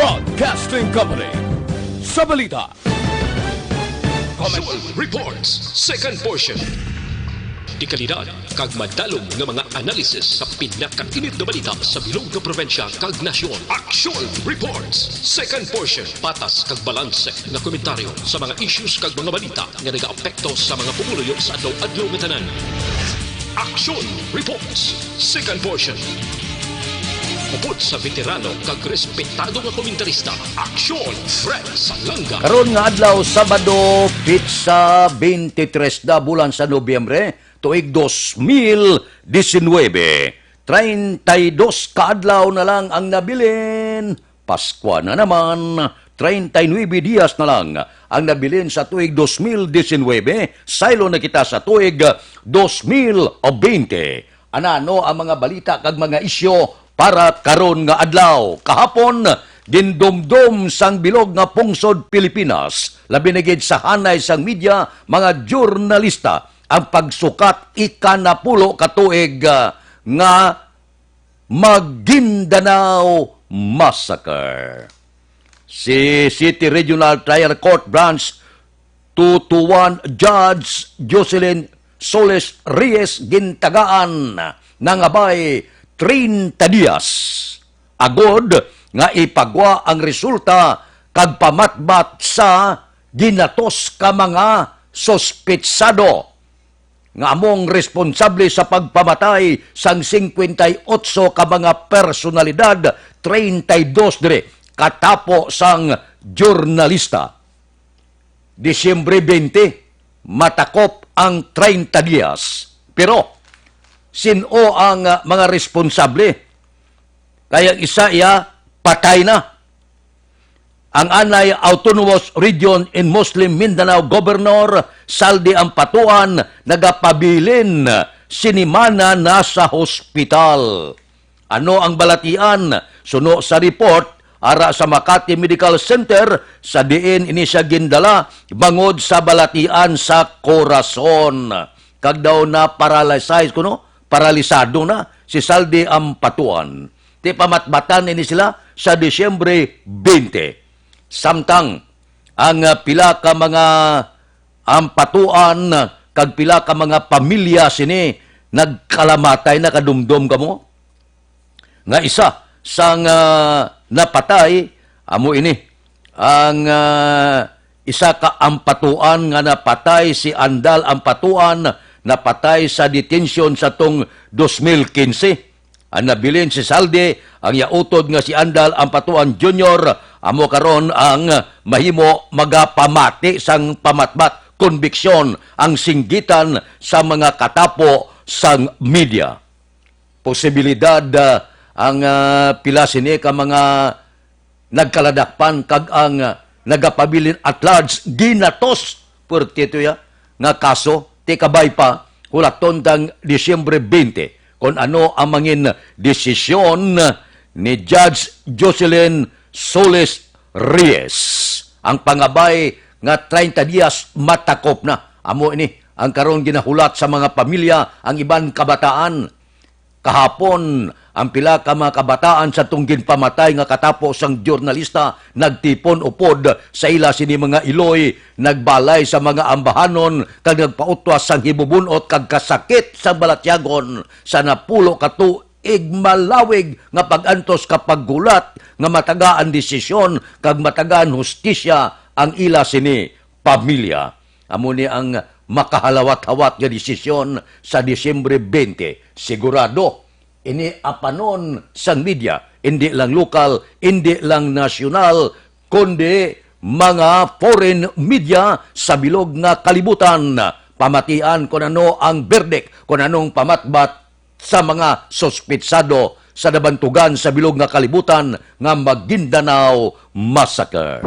Broadcasting Company sa balita. Visual Reports, second portion. Di kalidad, kag madalong nga mga analisis sa pinakainit na balita sa bilog na probinsya kag nasyon. Actual Reports, second portion. Patas kag balanse nga komentaryo sa mga issues kag mga balita nga nagaapekto sa mga pumuluyo sa adlaw-adlaw nga tanan. Actual Reports, second portion. Upod sa veterano kag respetado nga komentarista, Aksyon Fred Salanga. Karon nga adlaw Sabado, pitsa 23 na bulan sa Nobyembre, tuig 2019. 32 kaadlaw na lang ang nabilin. Paskwa na naman, 39 dias na lang ang nabilin sa tuig 2019. Saylo na kita sa tuig 2020. Ano ang mga balita kag mga isyo para karon nga adlaw? Kahapon, dindumdum sang bilog nga pungsod Pilipinas, labi na gid sa hanay sang media, mga jurnalista, ang pagsukat ikanapulo katuig nga Maguindanao Massacre. Si City Regional Trial Court Branch 221 Judge Jocelyn Soles Reyes gintagaan nangabay 30 dias agod nga ipagwa ang resulta kag pamatbat sa ginatos ka mga sospetsado nga among responsable sa pagpamatay sang 58 ka mga personalidad, 32 dire katapo sang jurnalista. Disyembre 20 matakop ang 30 dias. Pero sino ang mga responsable? Kaya isa patay na. Ang anay Autonomous Region in Muslim Mindanao Governor Saldi Ampatuan nagapabilin sinimana na sa hospital. Ano ang balatian? Suno sa report ara sa Makati Medical Center sa diin ini siya gindala bangod sa balatian sa korason. Kag daw na paralyzed paralisado na si Saldi Ampatuan. Ti pamatbatan ini sila sa Disyembre 20. Samtang ang pila ka mga ampatuan kag pila ka mga pamilya sini nagkalamatay na kadumdum kamo. Nga isa sang napatay amo ini ang isa ka ampatuan nga napatay si Andal Ampatuan napatay sa detention sa tong 2015. Ang nabilin si Saldi, ang yautod nga si Andal Ampatuan Jr. Amo karon ang mahimo magapamati sang pamatbat, konbiksyon ang singgitan sa mga katapo sang media. Posibilidad ang pila sini ka mga nagkaladakpan kag ang nagapabilin at large ginatos pertito nga kaso ti kabay pa hulaton tang Disyembre 20 kung ano ang mangin desisyon ni Judge Jocelyn Soles Reyes. Ang pangabay nga 30 dias matakop na. Amo ini ang karon ginahulat sa mga pamilya ang iban kabataan. Kahapon, ang pila ka mga kabataan sa tunggin pamatay nga katapos ang jurnalista nagtipon upod sa ila sini mga iloy, nagbalay sa mga ambahanon, kag nagpautwas sang hibubunot kag kasakit sa balatyagon sa napulo katuig malawig nga pagantos kapag gulat nga matagaan desisyon kag matagaan hustisya ang ila sini pamilya. Amo ni ang makahalawat-hawat nga desisyon sa Disyembre 20. Sigurado, ini apanon sa media, hindi lang lokal, hindi lang nasyonal, kundi mga foreign media sa bilog nga kalibutan. Pamatian kung ano ang verdict, kung anong pamatbat sa mga sospetsado sa nabantugan sa bilog nga kalibutan nga Maguindanao Massacre.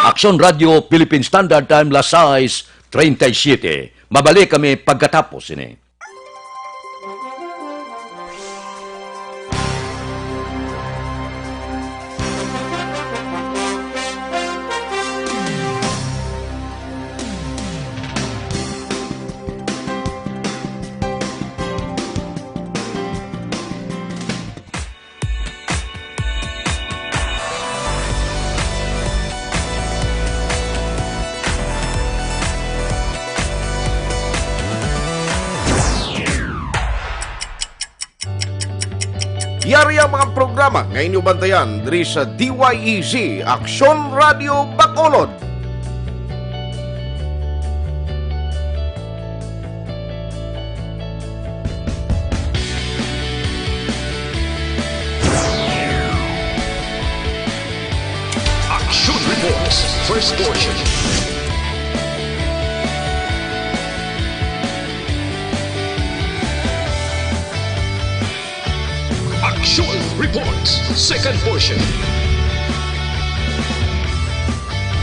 Aksyon Radio Philippine Standard Time, Las 6:37. Mabalik kami pagkatapos ini. Yari ang mga programa ngayon yung bantayan diri sa DYEZ Aksyon Radio Bacolod. Action Reports, first portion. Action Reports, second portion.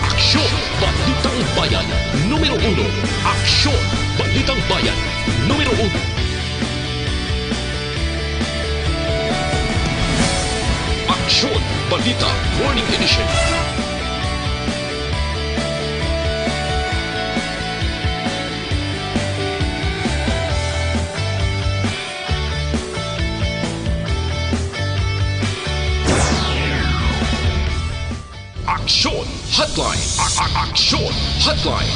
Aksyon Balitang Bayan, numero 1. Aksyon Balitang Bayan, numero 1. Aksyon Balita Morning Edition. Aksyon Hotline. Aksyon Hotline.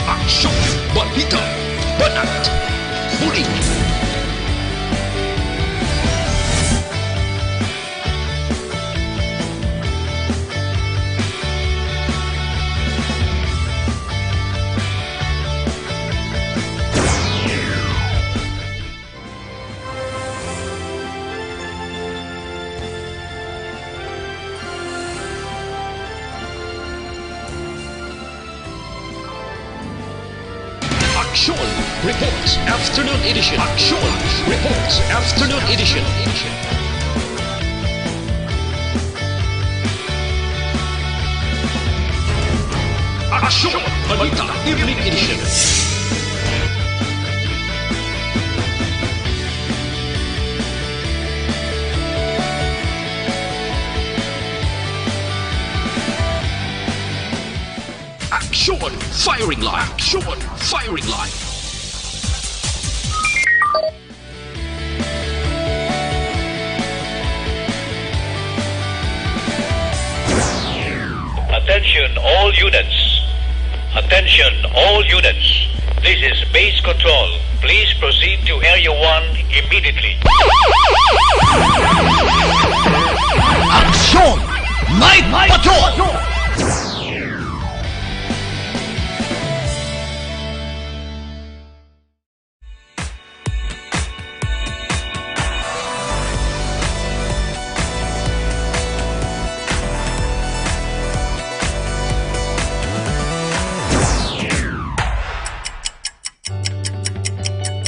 Aksyon Balita Banat Huling. Action Reports Afternoon Edition. Action Reports Afternoon Edition. Action Balita Evening Edition. Action Firing Line. Action Firing Line. Attention all units. Attention all units. This is base control. Please proceed to Area 1 immediately. Aksyon Night Patrol!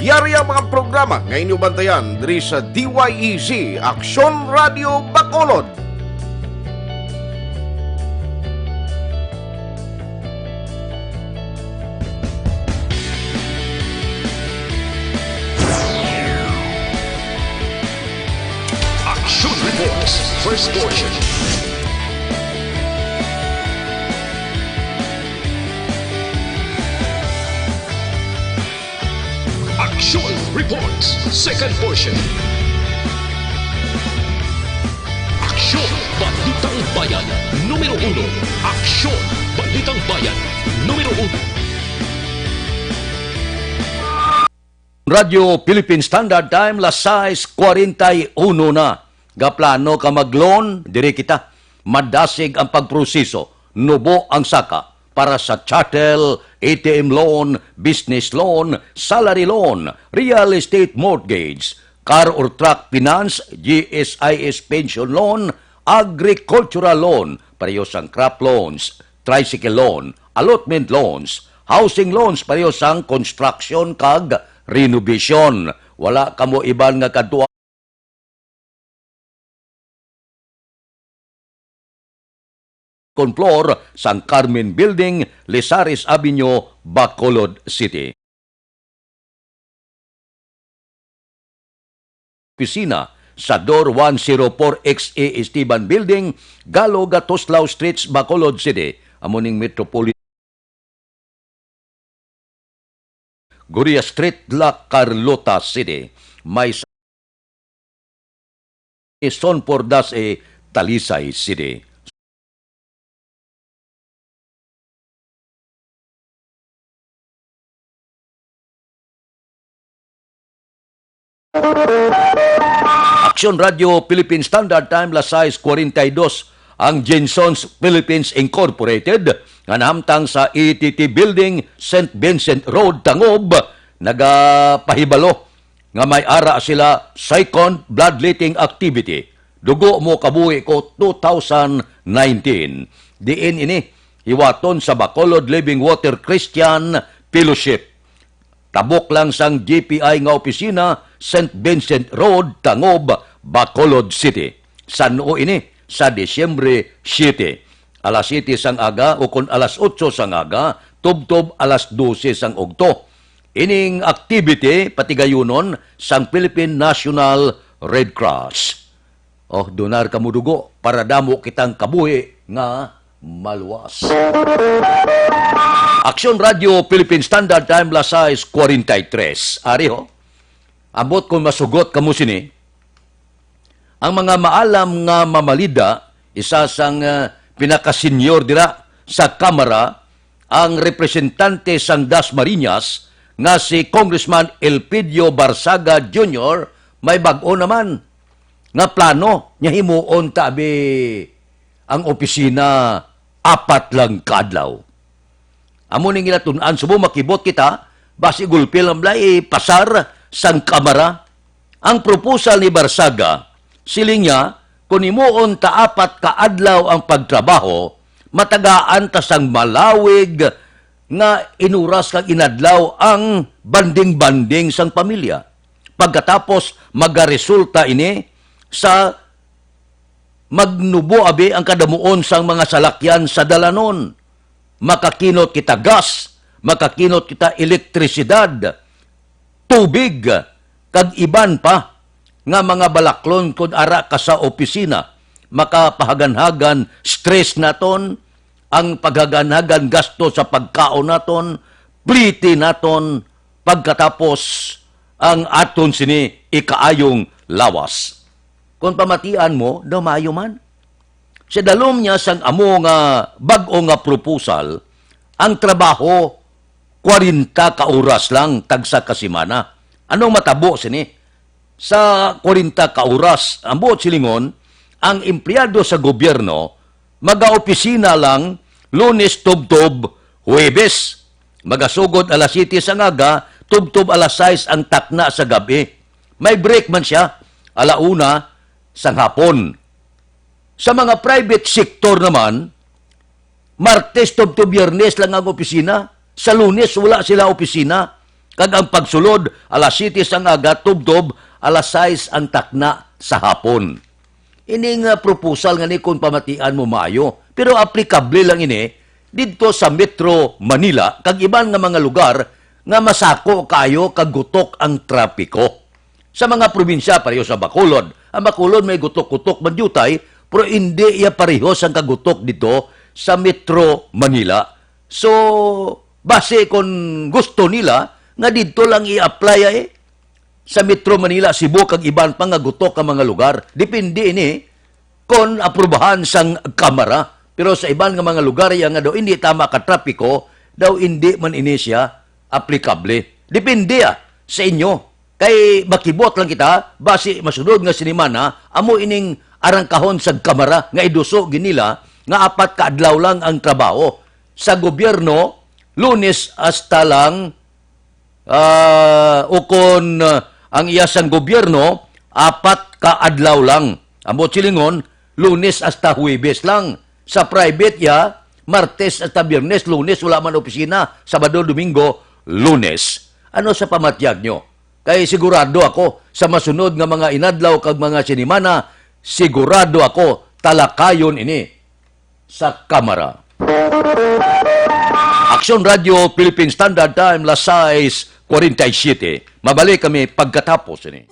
Yari ang mga programa ngayon yung bantayan diri sa DYEZ Aksyon Radio Bacolod. Action Reports first portion. Action Reports second portion. Aksyon Balitang Bayan, numero 1. Aksyon Balitang Bayan, numero 1. Radio Philippine Standard Time, las 6:41 na. Gaplano ka mag-loan, dire kita. Madasig ang pagproseso, nubo ang saka para sa chattel, ATM loan, business loan, salary loan, real estate mortgage, car or truck finance, GSIS pension loan, agricultural loan, parehas ang crop loans, tricycle loan, allotment loans, housing loans, parehas ang construction kag renovation. Wala kamo iban nga kadua floor San Carmen Building, Lisaris Avenue, Bacolod City. Opisina sa Door 104XA Esteban Building, Galo Gatoslao Streets, Bacolod City, amuning Metropolitan Guria Street, La Carlota City. May Son Pordas Talisay City. Aksyon Radio Philippine Standard Time las 6:42 ang Jensons Philippines Incorporated nga nahamtang sa ETT Building, St. Vincent Road, Tangob, nagapahibalo nga may ara sila second bloodletting activity. Dugo mo kabuhi ko 2019. Diin ini hiwaton sa Bacolod Living Water Christian Fellowship. Tabok lang sang GPI nga opisina, St. Vincent Road, Tangob, Bacolod City. Sano ini? Sa Disyembre 7. Alas 7 sang aga o kung alas 8 sang aga, tubtob alas 12 sang ugto. Ining activity patigayunon sang Philippine National Red Cross. Oh, donar kamudugo para damo kitang kabuhi nga maluwas. Aksyon Radio Philippine Standard Time las 6:43. Ari ho, abot kung masugot kamo sini, ang mga maalam nga mamalida, isa sang pinakasenyor dira sa Kamara, ang representante sang Dasmariñas, nga si Congressman Elpidio Barsaga Jr., may bag-o naman nga plano niya himuon tabi ang opisina 4 lang kadlaw. Amo ning ginatun-an subo makibot kita basi gulpil ang blay pasar sang Kamara. Ang proposal ni Barsaga siling niya kung himuon ta 4 ka adlaw ang pagtrabaho, matagaan ta sang malawig nga inuras kag inadlaw ang banding-banding sang pamilya. Pagkatapos magaresulta ini sa magnubo abi ang kadamuon sang mga salakyan sa dalanon. Makakinot kita gas, makakinot kita elektrisidad, tubig, kag iban pa nga mga balaklon kung ara ka sa opisina. Makapahaganhagan stress naton, ang paghaganhagan gasto sa pagkaon naton, pliti naton, pagkatapos ang aton sini ikaayong lawas. Kung pamatian mo, damayo man. Sa dalom niya sang amo nga bag-o nga proposal, ang trabaho 40 ka oras lang tagsa ka semana. Anong matabo sini? Sa 40 ka oras, ang buot silingon, ang empleyado sa gobyerno maga-opisina lang Lunes tubtob, Huwebes. Magasugod alas 7 sa ngaga, tubtob alas 6 ang takna sa gabi. May break man siya, alauna sang hapon. Sa mga private sector naman, Martes tubtob Biyernes lang ang opisina. Sa Lunes wala sila opisina. Kag ang pagsulod alas 7 sang aga, tubtob alas 6 ang takna sa hapon. Ining proposal nga ni kung pamatian mo maayo. Pero applicable lang ini dito sa Metro Manila kag iban nga mga lugar nga masako kayo kag gutok ang trapiko. Sa mga probinsya pareho sa Bacolod. Ang Bacolod may gutok-gutok mandyutay pero hindi iya pareho sang kagutok dito sa Metro Manila. So, base kung gusto nila nga dito lang i-apply sa Metro Manila, Cebu kag iban pa nga gutok ang mga lugar. Depende ini kung aprubahan sang Kamara. Pero sa iban nga mga lugar yang nga daw hindi tama ka trapiko, daw hindi man ini siya applicable. Depende sa inyo. Kay makibot lang kita, base masunod nga sinimana, amo ining arangkahon sa Kamara nga iduso ginila nga 4 ka adlaw lang ang trabaho. Sa gobyerno, Lunes hasta lang ukon ang iyasang gobyerno, 4 ka adlaw lang. Amo silingon, Lunes hasta Huwebes lang. Sa private Martes hasta Biyernes, Lunes wala man opisina, Sabado, Domingo, Lunes. Ano sa pamatyag nyo? Kay sigurado ako sa masunod nga mga inadlaw kag mga sinimana, sigurado ako talakayon ini sa Kamara. Aksyon Radio Philippine Standard Time las 6:47. Mabalik kami pagkatapos ini.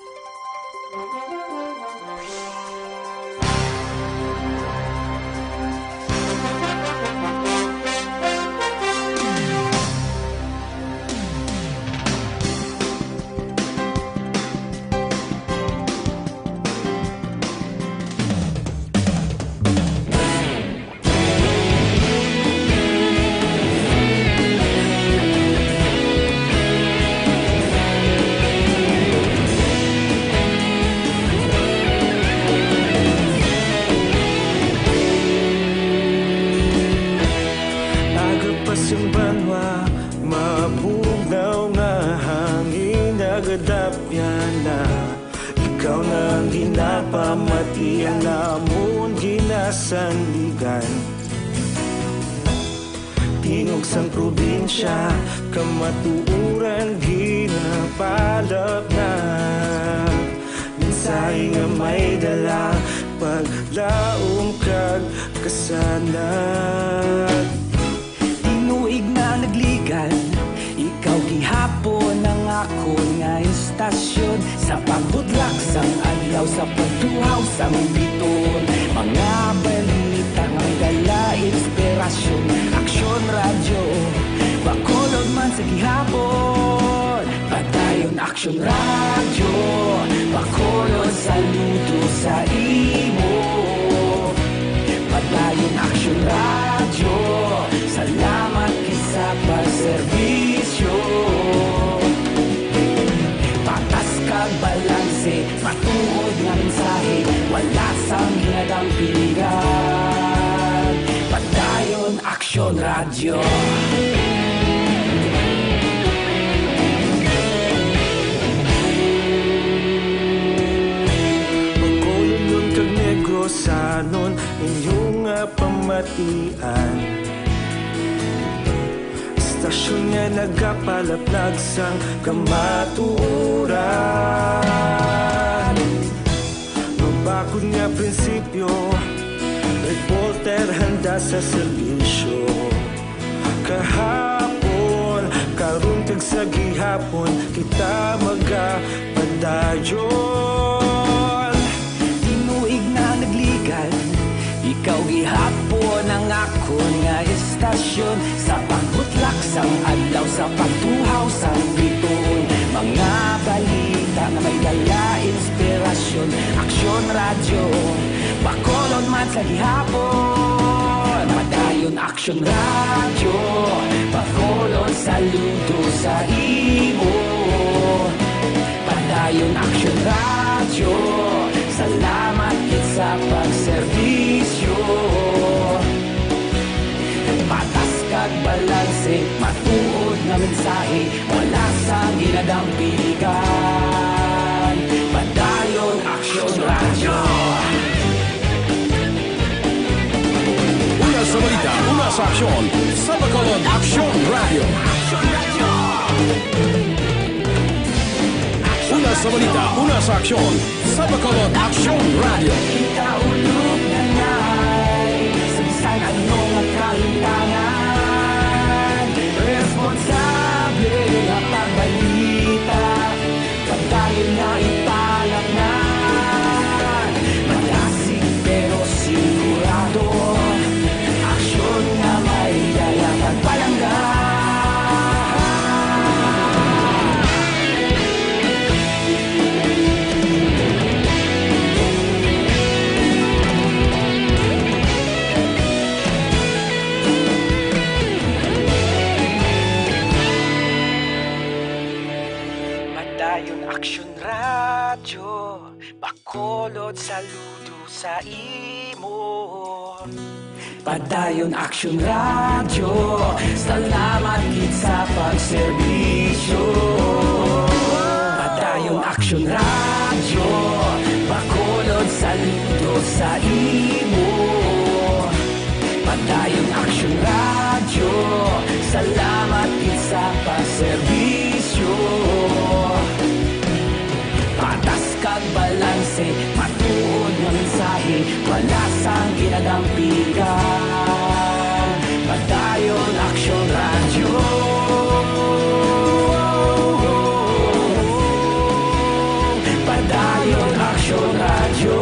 manwa mabugnaw nga hangin nagadapyan na ikaw na ang ginapamati ang namon ginasandigan tingog sang probinsya kamatuuran ginapalap na minsay nga may dala paglaom kag kasanag tinuig na nagligan ikaw gihapon ang ako nga istasyon sa pagbudlak sang adlaw sa pagtuhaw sang biton mga balita nga dala inspirasyon aksyon radyo bakolod man sa gihapon padayon aksyon radyo bakolod saludo sa imo padayon aksyon radyo salamat kisa pagserbisyo patas kag balanse matuod nga mensahe wala sang ginadang piligan padayon aksyon radyo magkolon kag negrosanon inyong pamatian istasyon nga nagapalaplag sang kamatuoran mabakod nga prinsipyo reporter handa sa serbisyo kahapon karon kag sa gihapon kita magapadayon tinuig na nagligan ikaw gihapon ang akon nga istasyon sa pagbutlak sang adlaw sa pagtuhaw sang biton mga balita nga may dala inspirasyon aksyon radyo bakolod man sa gihapon padayon aksyon radyo bakolod saludo sa imo padayon aksyon radyo salamat kit sa pagserbisyo patas kag balanse matuod nga mensahe wala sa ginadang piligan padayon aksyon radyo Una sa balita, una sa aksyon, sa Bacolod Aksyon Radio. Una sa balita, una sa aksyon, sa Bacolod Aksyon Radio. kita ulog na ngay Samsan anong kalintangan responsable nga pagbalita pagdayon nga italak na malasig pero sigurado aksyon nga may dala pagpalangga Padayon aksyon radyo bakolod saludo sa imo padayon aksyon radyo salamat kit sa pagserbisyo padayon aksyon radyo bakolod saludo sa imo padayon aksyon radyo salamat kit sa pagserbisyo patas kag balanse matuod nga mensahe wala sang ginadampigan padayon aksyon radyo padayon aksyon radyo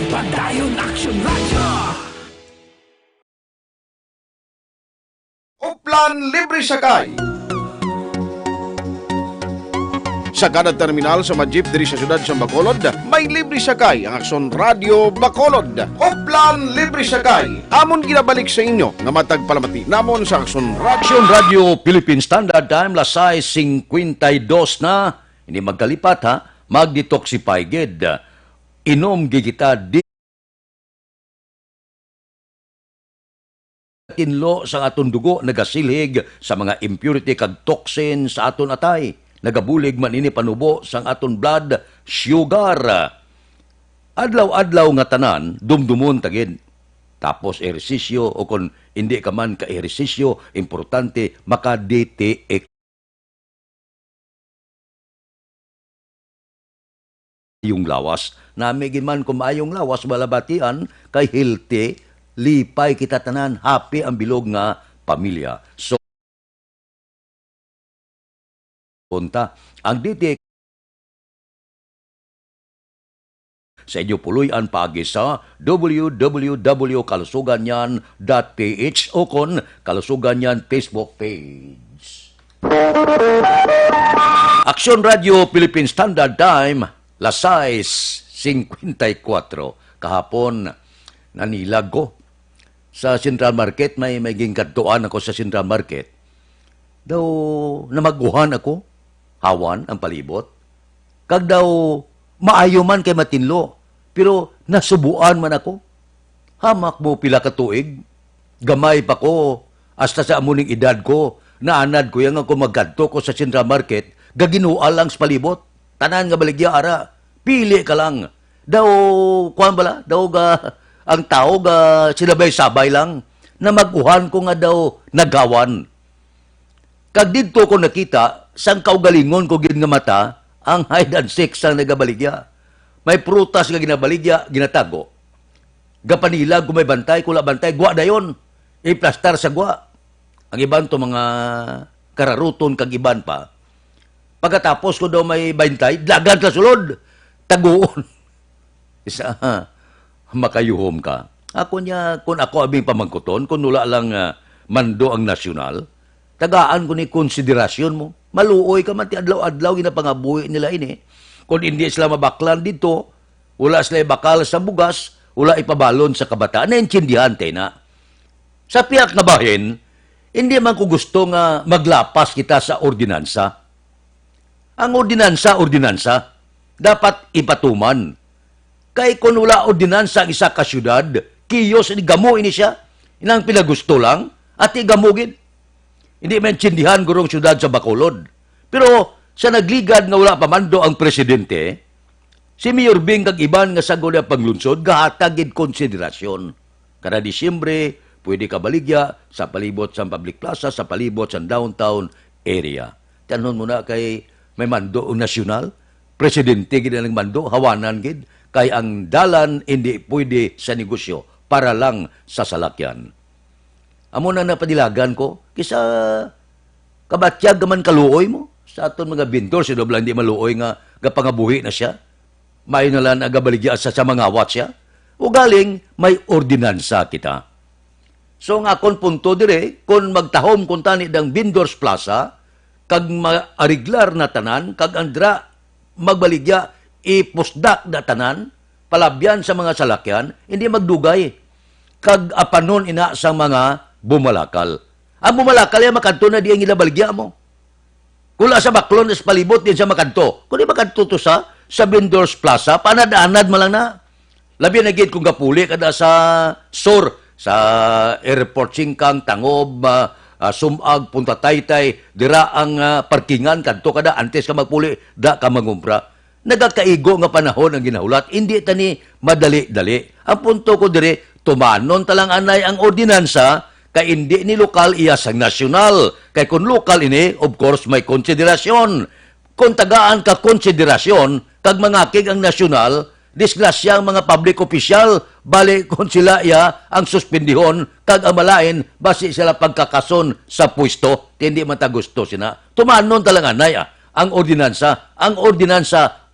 padayon aksyon radyo Uplan Libre Sakay. Sa kada terminal sa mga jeep diri sa syudad sa Bacolod, may libre sakay ang Aksyon Radio Bacolod. Uplan Libre Sakay. Amon ginabalik sa inyo nga matag palamati namon sa Aksyon Radio. Aksyon Radio Philippine Standard Time, lasay 52 na. Hindi magkalipat ha, mag-detoxify gid. Inom gigita tinlo sa aton dugo nagasilhig sa mga impurity kag toxin sa aton atay. Nagabulig man ini panubo sang aton blood sugar. Adlaw-adlaw nga tanan, dumdumon tagid. Tapos ehersisyo o kung hindi ka man ka-ehersisyo, importante maka-DTX. Yung lawas, namigin man kumayong lawas, balabatian, kay healthy, lipay kita tanan, happy ang bilog nga pamilya. So, punta, ang DTX sa inyo puluyan paagi sa www.kalusuganyan.ph o kon Kalusuganyan Facebook page. Action Radio Philippine Standard Time, las 6:54. Kahapon, nanilag ko. Sa Central Market, may gingkadtuan ako sa Central Market. Daw, namaguhan ako, hawan ang palibot. Kag daw, maayo man kay matinlo, pero nasubuan man ako. Hamak mo pila ka tuig, gamay pa ko, hasta sa amuning edad ko, naanad ko yung ako magkadto ko sa Central Market, gaginual lang sa palibot, tanan nga baligya ara, pili ka lang. Daw, kuhan bala, daw ang tao sinabay-sabay lang, na maguhan ko nga daw nagawan. Kag dito ko nakita, sang kaugalingon ko gin nga mata, ang hide and seek sang nagabaligya. May prutas nga ginabaligya, ginatago. Gapanilag kung may bantay, kula bantay, gwa dayon. Iplastar sa gwa. Ang iban to mga kararuton kag iban pa. Pagkatapos ko daw may bantay, dagan ka sulod. Taguon. Isa, makayuhom ka. Ako niya, kung ako abing pamangkuton, kung nula lang mando ang nasyonal, tagaan ko ni konsiderasyon mo. Maluoy ka man, ti adlaw-adlaw, ginapangabuhi nila ini. Kung hindi sila mabaklan dito, wala sila bakal sa bugas, wala ipabalon sa kabataan, naintindihan tayo na. Sa piyak na bahin, hindi man ko gusto nga maglapas kita sa ordinansa. Ang ordinansa, dapat ipatuman. Kay kung wala ordinansa ang isa ka syudad, kiyos, gamo ini siya, inang pinagusto lang, at igamugin. Hindi maintindihan gurong syudad sa Bacolod. Pero sa nagligad nga wala pamando ang presidente, si Mayor Bing kag iban nga sagol ang panglunsod, gahatagid konsiderasyon. Kada Disyembre, pwede ka baligya sa palibot sa public plaza, sa palibot sa downtown area. Tanon mo na kay may mando ang nasyonal, presidente gid ang mando, hawanan gid, kay ang dalan hindi pwede sa negosyo para lang sa salakyan. Amo na napadilagan ko, kisa kabatyag man kaluoy mo. Sa aton mga bintor, si Dobla hindi maluoy nga gapangabuhi na siya. May nalan agabaligya sa mga awat siya. O galing, may ordinansa kita. So nga kon punto dire, kung magtahom kung tani ng Bindors Plaza, kag maariglar na tanan, kag andra magbaligya, ipusdak na tanan, palabyan sa mga salakyan, hindi magdugay. Kag apanon ina sa mga bumalakal. Ang bumalakal ay makanto na di ang ilabaligya mo. Kula sa baklon is palibot din sa makanto. Kung di makanto to sa Bindors Plaza, panad-anad mo lang na. Labi na gid kung gapuli kada sa SOR, sa airport Singkang, Tangob, Sumag, Punta Taytay, dira ang parkingan, kanto kada, antes ka magpuli, da ka mangumpra. Nagakaigo nga panahon ang ginahulat, hindi tani madali-dali. Ang punto ko dire, tumanon talang anay ang ordinansa, kay hindi ni lokal iya sang nasyonal. Kay kung lokal ini, of course, may konsiderasyon. Kung tagaan ka konsiderasyon, kag mangakig ang nasyonal, disgrasya ang mga public official, bali kung sila iya ang suspendihon, kag amalain, basi sila pagkakason sa pwesto, hindi matagusto sina. Tumanon talang anay ang ordinansa. Ang ordinansa,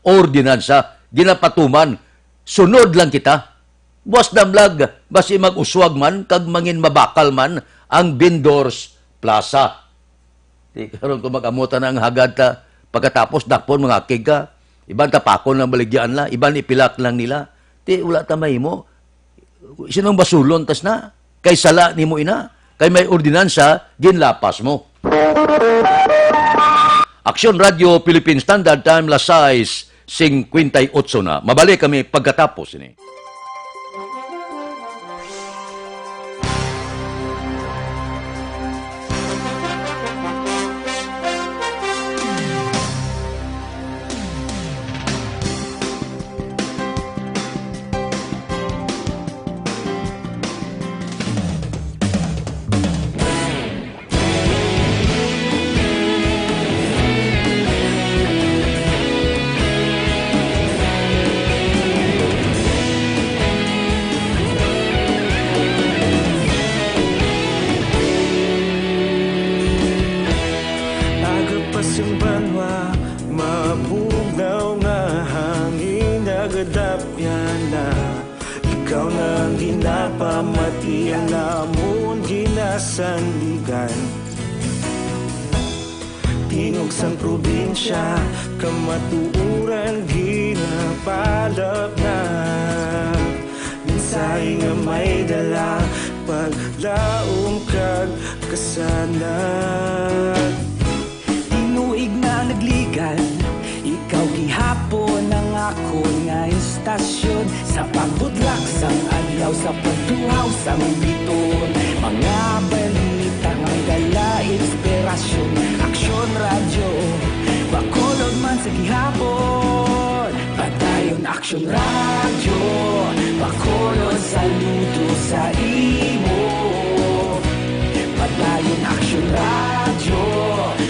ginapatuman, sunod lang kita. Buwas damlag, basi mag-uswag man, kag mangin mabakal man, ang Bindors Plaza. Di karon kung mag-amutan ang hagad ta, pagkatapos dakpon mga kig ka, iban tapakon lang baligyan la, iban ipilak lang nila. Di, wala tamay mo. Sinong basulon tas na? Kay sala ni mo ina. Kay may ordinansa, ginlapas mo. Action Radio Philippine Standard Time, las 6:58 na. Mabalik kami pagkatapos ini. ang ginapamati ang namon ginasandigan. Tinugsang probinsya, kamatuuran ginapalap na. Minsay nga may dala, paglaom kag kasanag. Tinuig na nagligan, ikaw gihapon ang ako nga istasyon. Sa pagbudlak sang adlaw, sa pagtuhaw sang biton. Mga balita nga dala, inspirasyon. Aksyon radyo, Bacolod man sa gihapon. Padayon aksyon radyo, Bacolod saludo sa imo. Padayon aksyon radyo,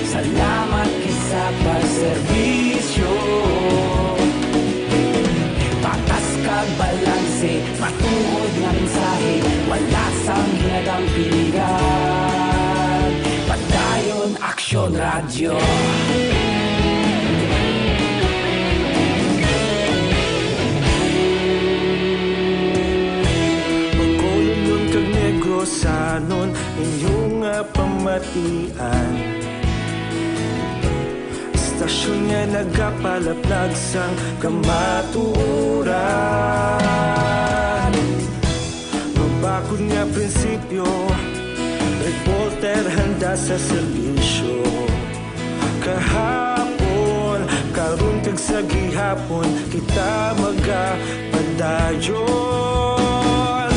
salamat kisa pagserbisyo. Patas kag balanse, matuod nga mensahe, wala sang hinagang piligan. Padayon aksyon radyo. Bacolod nun kag Negrosanon, inyong nga pamatian. Istasyon nga nagapalaplag sang kamatuuran. Mabakod nga prinsipyo, reporter handa sa serbisyo. Kahapon, karon kag sa gihapon, kita magapadayon.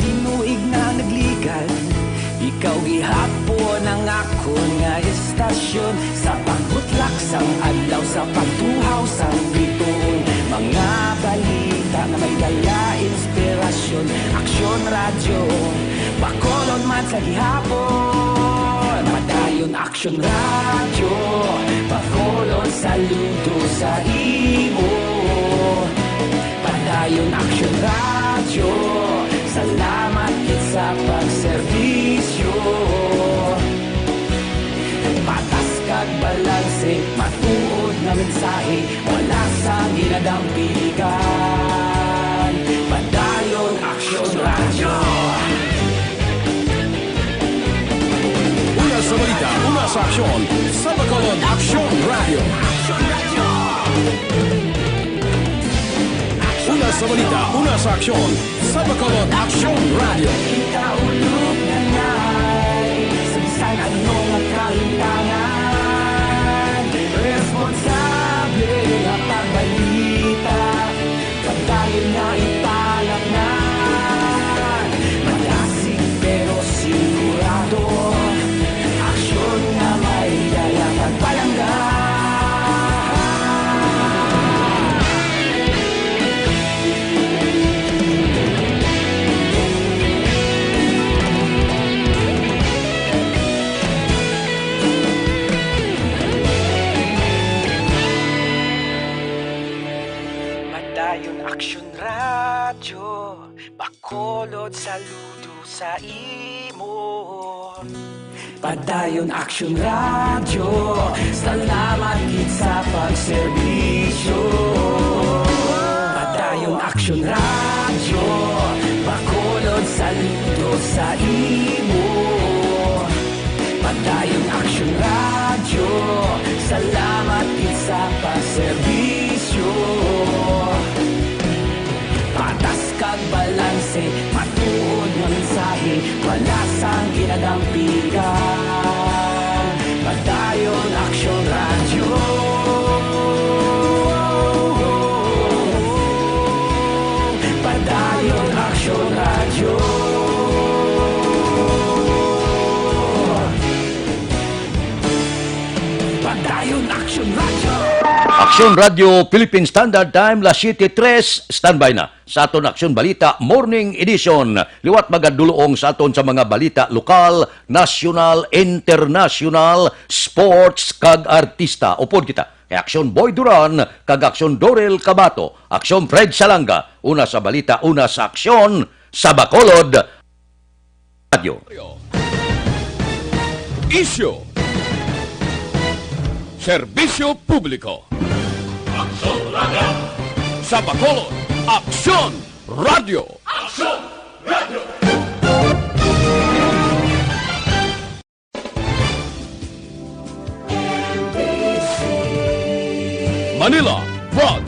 Tinuig na nagligan, ikaw gihapon ang ako nga istasyon. Sa pagbutlak sang adlaw, sa pagtuhaw sang biton. Mga balita na may dala, inspirasyon. Aksyon radyo, Bacolod man sa gihapon. Padayon aksyon radyo, Bacolod saludo sa imo. Padayon aksyon radyo, salamat kit sa pagserbisyo. Patas kag balanse, matuod nga mensahe, wala sang hinagang piligan. Padayon aksyon radyo. Una sa balita, una sa aksyon, sa Bacolod Aksyon Radio. Una sa balita, una sa aksyon, sa Bacolod Aksyon Radio. Kita ulog na ngay, sabisan ano nga kahintangan. Responsable nga pagbalita, pagdayon nga ipalaknan. Malasig pero sigurado, aksyon nga may dalang pagpalanggan. Padayon aksyon radyo, Bacolod saludo sa imo. Padayon aksyon radyo, salamat gid sa pagserbisyo. Padayon aksyon radyo, Bacolod saludo sa imo. Padayon aksyon radyo, salamat gid sa pagserbisyo. Patas kag balanse, matuod nga mensahe, wala sang ginadampigan. Padayon aksyon radyo. Padayon aksyon radyo. Padayon aksyon radyo. Aksyon Radio Philippine Standard Time, las 7:03, standby na sa aton Aksyon Balita Morning Edition. Liwat magaduloong sa aton sa mga balita lokal, national, international, sports kag artista. Upod kita kay Aksyon Boy Duran kag Aksyon Dorel Cabato, Aksyon Fred Salanga, una sa balita, una sa aksyon sa Bacolod Radio. Isyo. Serbisyo publiko. Sa Bacolod, aksyon! Radio. Manila, Broad